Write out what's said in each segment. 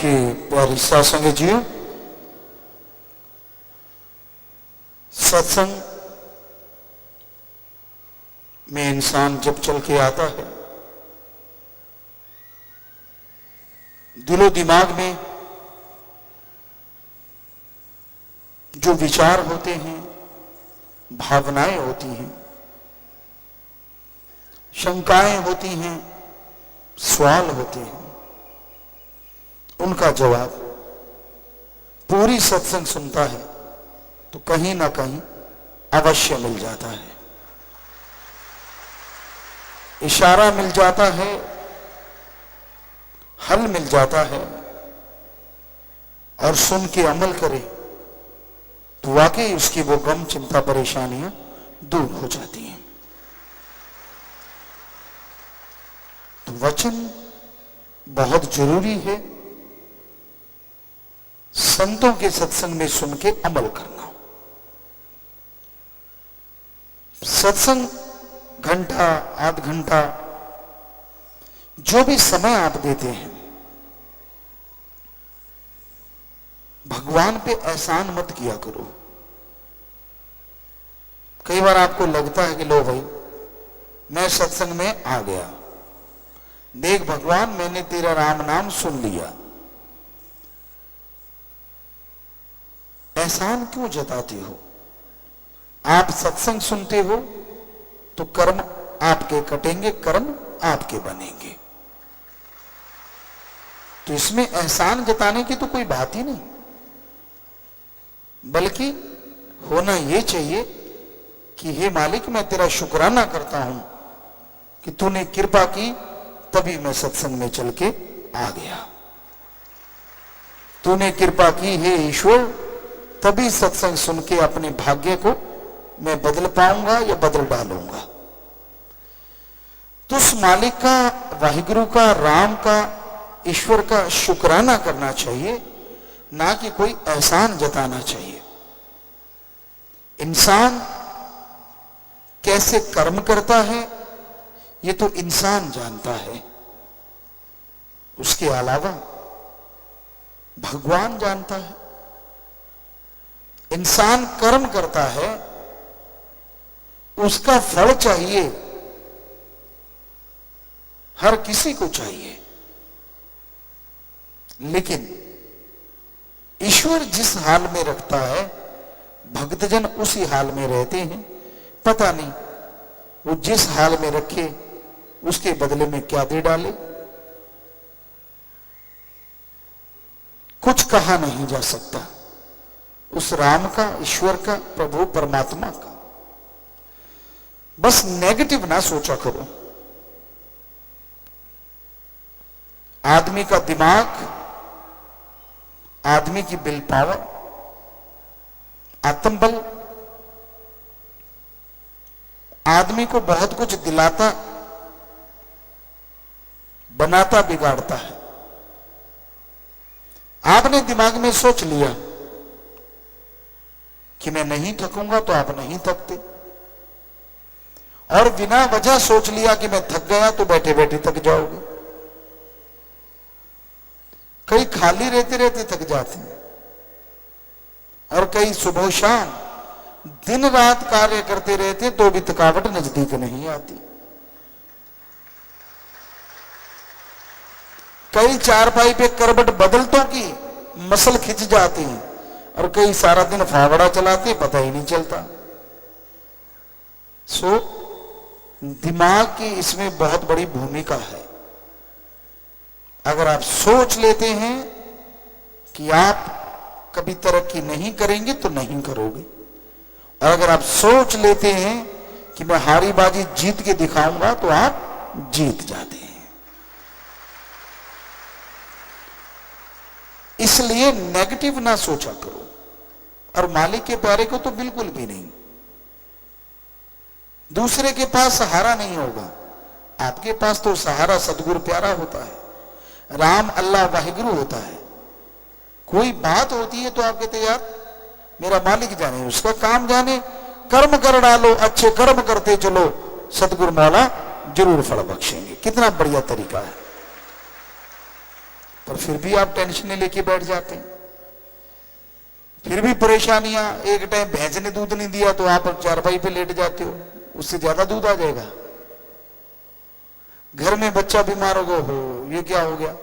की प्यारी सत्संग जी, सत्संग में इंसान जब चल के आता है, दिलो दिमाग में जो विचार होते हैं, भावनाएं होती हैं, शंकाएं होती हैं, सवाल होते हैं, उनका जवाब पूरी सत्संग सुनता है तो कहीं ना कहीं अवश्य मिल जाता है, इशारा मिल जाता है, हल मिल जाता है। और सुन के अमल करे तो वाकई उसकी वो गम, चिंता, परेशानियां दूर हो जाती हैं। तो वचन बहुत जरूरी है, संतों के सत्संग में सुन के अमल करना। सत्संग घंटा, आध घंटा, जो भी समय आप देते हैं, भगवान पे एहसान मत किया करो। कई बार आपको लगता है कि लो भाई मैं सत्संग में आ गया, देख भगवान मैंने तेरा राम नाम सुन लिया। एहसान क्यों जताते हो? आप सत्संग सुनते हो तो कर्म आपके कटेंगे, कर्म आपके बनेंगे। तो इसमें एहसान जताने की तो कोई बात ही नहीं, बल्कि होना यह चाहिए कि हे मालिक मैं तेरा शुक्राना करता हूं कि तूने कृपा की, तभी मैं सत्संग में चल के आ गया। तूने कृपा की हे ईश्वर, तभी सत्संग सुन के अपने भाग्य को मैं बदल पाऊंगा या बदल डालूंगा। तो उस मालिक का, वाहिगुरु का, राम का, ईश्वर का शुक्राना करना चाहिए, ना कि कोई एहसान जताना चाहिए। इंसान कैसे कर्म करता है ये तो इंसान जानता है, उसके अलावा भगवान जानता है। इंसान कर्म करता है, उसका फल चाहिए, हर किसी को चाहिए, लेकिन ईश्वर जिस हाल में रखता है भक्तजन उसी हाल में रहते हैं। पता नहीं वो जिस हाल में रखे उसके बदले में क्या दे डाले, कुछ कहा नहीं जा सकता उस राम का, ईश्वर का, प्रभु परमात्मा का। बस नेगेटिव ना सोचा करो। आदमी का दिमाग, आदमी की विल पावर, आत्मबल आदमी को बहुत कुछ दिलाता, बनाता, बिगाड़ता है। आपने दिमाग में सोच लिया कि मैं नहीं थकूंगा तो आप नहीं थकते, और बिना वजह सोच लिया कि मैं थक गया तो बैठे बैठे थक जाओगे। कई खाली रहते रहते थक जाते हैं, और कई सुबह शाम दिन रात कार्य करते रहते तो भी थकावट नजदीक नहीं आती। कई चारपाई पे करवट बदलतों की मसल खिंच जाती हैं, और कई सारा दिन फावड़ा चलाते पता ही नहीं चलता। सो दिमाग की इसमें बहुत बड़ी भूमिका है। अगर आप सोच लेते हैं कि आप कभी तरक्की नहीं करेंगे तो नहीं करोगे, और अगर आप सोच लेते हैं कि मैं हारी बाजी जीत के दिखाऊंगा तो आप जीत जाते हैं। इसलिए नेगेटिव ना सोचा करो, और मालिक के प्यारे को तो बिल्कुल भी नहीं। दूसरे के पास सहारा नहीं होगा, आपके पास तो सहारा सदगुरु प्यारा होता है, राम, अल्लाह, वाहिगुरु होता है। कोई बात होती है तो आप कहते यार मेरा मालिक जाने, उसका काम जाने, कर्म कर डालो, अच्छे कर्म करते चलो, सदगुरु मौला जरूर फल बख्शेंगे। कितना बढ़िया तरीका है। पर फिर भी आप टेंशन लेके बैठ जाते हैं, फिर भी परेशानियां। एक टाइम भैंस ने दूध नहीं दिया तो आप चारपाई पे लेट जाते हो, उससे ज्यादा दूध आ जाएगा। घर में बच्चा बीमार हो गया, हो ये क्या हो गया,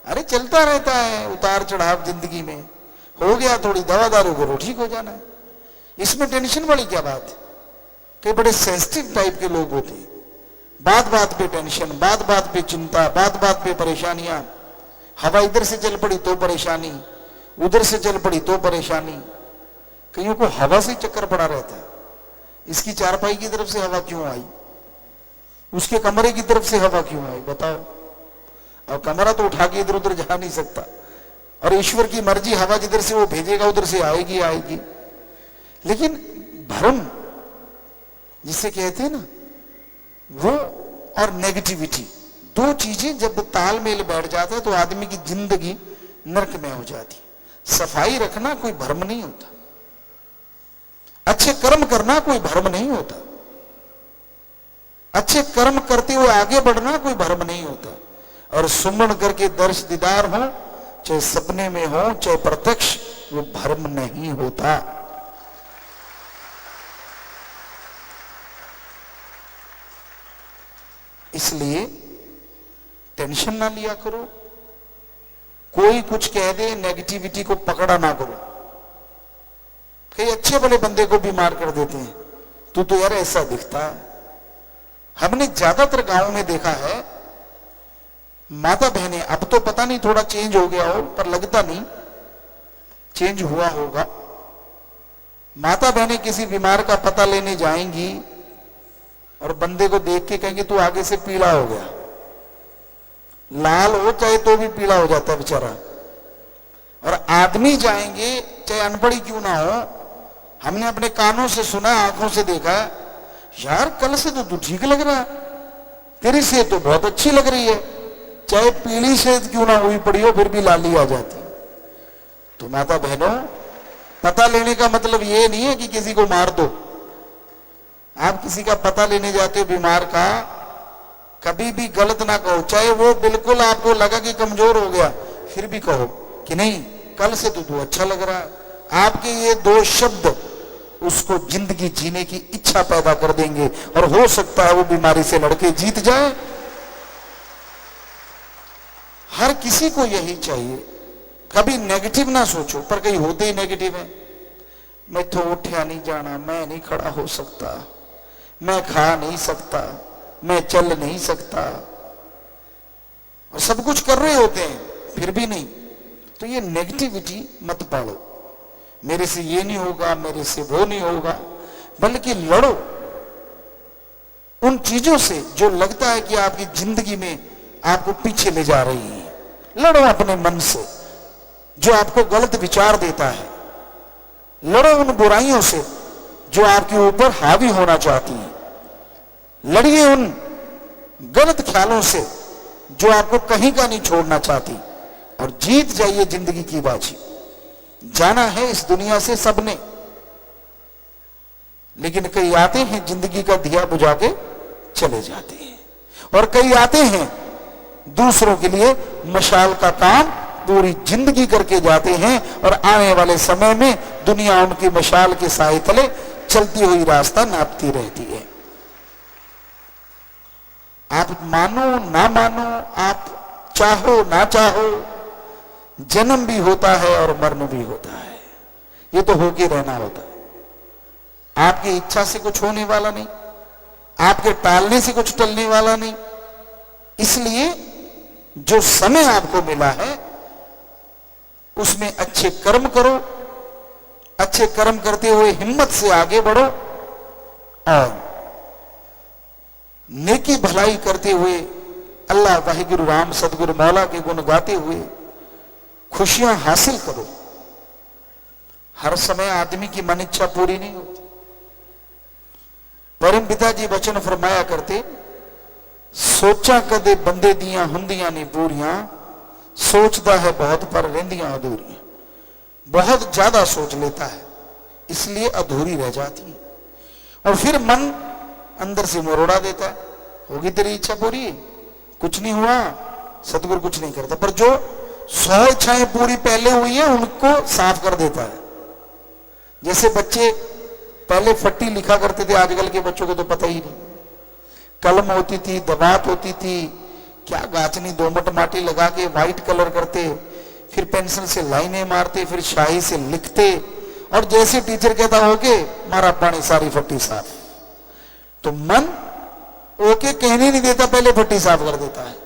अरे चलता रहता है उतार चढ़ाव जिंदगी में, हो गया थोड़ी दवा दारू करो ठीक हो जाना है, इसमें टेंशन वाली क्या बात है। कई बड़े सेंसिटिव टाइप के लोग होते हैं, बात बात पे टेंशन, बात बात पे चिंता, बात बात पे परेशानियां। हवा इधर से चल पड़ी तो परेशानी, उधर से चल पड़ी तो परेशानी। कईयों को हवा से चक्कर पड़ा रहता है, इसकी चारपाई की तरफ से हवा क्यों आई, उसके कमरे की तरफ से हवा क्यों आई बताओ। और कमरा तो उठा के इधर उधर जा नहीं सकता, और ईश्वर की मर्जी, हवा जिधर से वो भेजेगा उधर से आएगी आएगी। लेकिन भ्रम जिसे कहते हैं ना, वो और नेगेटिविटी, दो चीजें जब तालमेल बैठ जाता है तो आदमी की जिंदगी नरक में हो जाती। सफाई रखना कोई भ्रम नहीं होता, अच्छे कर्म करना कोई भ्रम नहीं होता, अच्छे कर्म करते हुए आगे बढ़ना कोई भ्रम नहीं होता। और सुमन करके दर्श दीदार हो, चाहे सपने में हो चाहे प्रत्यक्ष, वो भ्रम नहीं होता। इसलिए टेंशन ना लिया करो, कोई कुछ कह दे नेगेटिविटी को पकड़ा ना करो। कई अच्छे भले बंदे को बीमार कर देते हैं, तू तो यार ऐसा दिखता है। हमने ज्यादातर गांवों में देखा है, माता बहनें, अब तो पता नहीं थोड़ा चेंज हो गया हो, पर लगता नहीं चेंज हुआ होगा। माता बहनें किसी बीमार का पता लेने जाएंगी और बंदे को देख के कहेंगे तू आगे से पीला हो गया, लाल हो चाहे तो भी पीला हो जाता है बेचारा। और आदमी जाएंगे चाहे अनपढ़ ही क्यों ना हो, हमने अपने कानों से सुना, आंखों से देखा, यार कल से तो तू ठीक लग रहा है, तेरी सेहत तो बहुत अच्छी लग रही है, चाहे पीली सेहत क्यों ना हुई पड़ी हो फिर भी लाली आ जाती। तो माता बहनों, पता लेने का मतलब ये नहीं है कि किसी को मार दो। आप किसी का पता लेने जाते हो बीमार का, कभी भी गलत ना कहो, चाहे वो बिल्कुल आपको लगा कि कमजोर हो गया, फिर भी कहो कि नहीं कल से तो तू अच्छा लग रहा है। आपके ये दो शब्द उसको जिंदगी जीने की इच्छा पैदा कर देंगे, और हो सकता है वो बीमारी से लड़के जीत जाए। हर किसी को यही चाहिए, कभी नेगेटिव ना सोचो। पर कहीं होते ही नेगेटिव है, मैं तो उठा नहीं जाना, मैं नहीं खड़ा हो सकता, मैं खा नहीं सकता, मैं चल नहीं सकता, और सब कुछ कर रहे होते हैं फिर भी नहीं। तो ये नेगेटिविटी मत पालो, मेरे से ये नहीं होगा, मेरे से वो नहीं होगा, बल्कि लड़ो उन चीजों से जो लगता है कि आपकी जिंदगी में आपको पीछे ले जा रही है। लड़ो अपने मन से जो आपको गलत विचार देता है, लड़ो उन बुराइयों से जो आपके ऊपर हावी होना चाहती है, लड़िए उन गलत ख्यालों से जो आपको कहीं का नहीं छोड़ना चाहती, और जीत जाइए जिंदगी की बाजी। जाना है इस दुनिया से सबने, लेकिन कई आते हैं जिंदगी का दिया बुझा के चले जाते हैं, और कई आते हैं दूसरों के लिए मशाल का काम पूरी जिंदगी करके जाते हैं, और आने वाले समय में दुनिया उनकी मशाल के साए तले चलती हुई रास्ता नापती रहती है। आप मानो ना मानो, आप चाहो ना चाहो, जन्म भी होता है और मरण भी होता है, ये तो होके रहना होता है। आपकी इच्छा से कुछ होने वाला नहीं, आपके टालने से कुछ टलने वाला नहीं। इसलिए जो समय आपको मिला है उसमें अच्छे कर्म करो, अच्छे कर्म करते हुए हिम्मत से आगे बढ़ो, और नेकी भलाई करते हुए अल्लाह वाहिगुरु राम सदगुरु मौला के गुण गाते हुए खुशियां हासिल करो। हर समय आदमी की मन इच्छा पूरी नहीं होती। परम पिता जी वचन फरमाया करते, सोचा कदे बंदे दियां हुंदियां नहीं पूरियां, सोचता है बहुत पर रहंदियां अधूरियां। बहुत ज्यादा सोच लेता है इसलिए अधूरी रह जाती है, और फिर मन अंदर से मरोड़ा देता है, होगी तेरी इच्छा पूरी, कुछ नहीं हुआ, सतगुरु कुछ नहीं करता। पर जो 100 इच्छाएं पूरी पहले हुई हैं उनको साफ कर देता है। जैसे बच्चे पहले फट्टी लिखा करते थे, आजकल के बच्चों को तो पता ही नहीं। कलम होती थी, दवात होती थी, क्या गाचनी दोमट माटी लगा के व्हाइट कलर करते, फिर पेंसिल से लाइनें मारते, फिर शाही से लिखते, और जैसे टीचर कहता ओके मारा पानी सारी फट्टी साफ। तो मन ओके कहने नहीं देता, पहले फट्टी साफ कर देता है।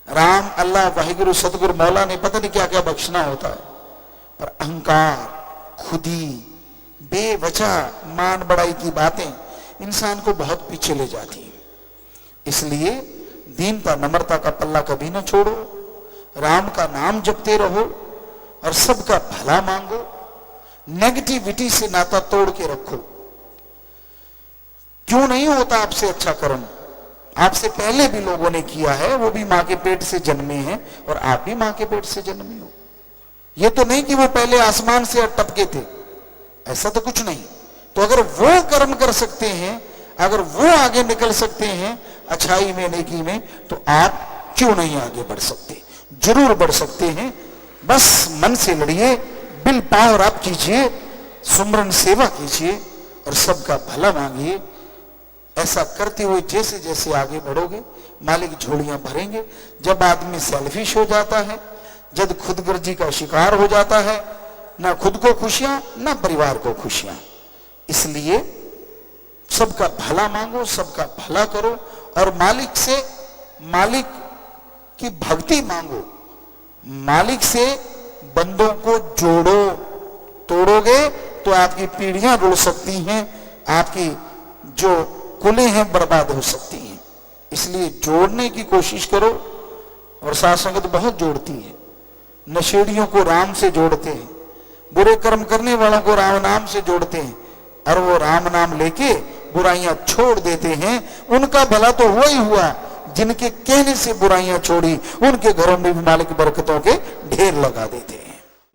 राम, अल्लाह, वाहिगुरु, सतगुरु, मौला ने पता नहीं क्या क्या बख्शना होता है, पर अहंकार, खुदी, बेवजह मान बढ़ाई की बातें इंसान को बहुत पीछे ले जाती हैं। इसलिए दीनता, नम्रता का पल्ला कभी ना छोड़ो, राम का नाम जपते रहो और सबका भला मांगो। नेगेटिविटी से नाता तोड़ के रखो। क्यों नहीं होता आपसे अच्छा कर्म? आपसे पहले भी लोगों ने किया है, वो भी मां के पेट से जन्मे हैं और आप भी मां के पेट से जन्मे हो। ये तो नहीं कि वो पहले आसमान से टपके थे, ऐसा तो कुछ नहीं। तो अगर वो कर्म कर सकते हैं, अगर वो आगे निकल सकते हैं अच्छाई में, नेकी में, तो आप क्यों नहीं आगे बढ़ सकते? जरूर बढ़ सकते हैं। बस मन से लड़िए, बिल पावर आप कीजिए, सुमरन सेवा कीजिए और सबका भला मांगिए। ऐसा करते हुए जैसे जैसे आगे बढ़ोगे मालिक झोलियां भरेंगे। जब आदमी सेल्फिश हो जाता है, जब खुदगर्जी का शिकार हो जाता है, ना खुद को खुशियां ना परिवार को खुशियां। इसलिए सबका भला मांगो, सबका भला करो और मालिक से, मालिक की भक्ति मांगो, मालिक से बंदों को जोड़ो। तोड़ोगे तो आपकी पीढ़ियां रुड़ सकती हैं, आपकी जो कुलें हैं बर्बाद हो सकती हैं। इसलिए जोड़ने की कोशिश करो। और साथ संगत बहुत जोड़ती है। नशेड़ियों को राम से जोड़ते हैं, बुरे कर्म करने वालों को राम नाम से जोड़ते हैं, और वो राम नाम लेके बुराइयां छोड़ देते हैं। उनका भला तो हुआ ही हुआ, जिनके कहने से बुराइयां छोड़ी उनके घरों में भी मालिक बरकतों के ढेर लगा देते।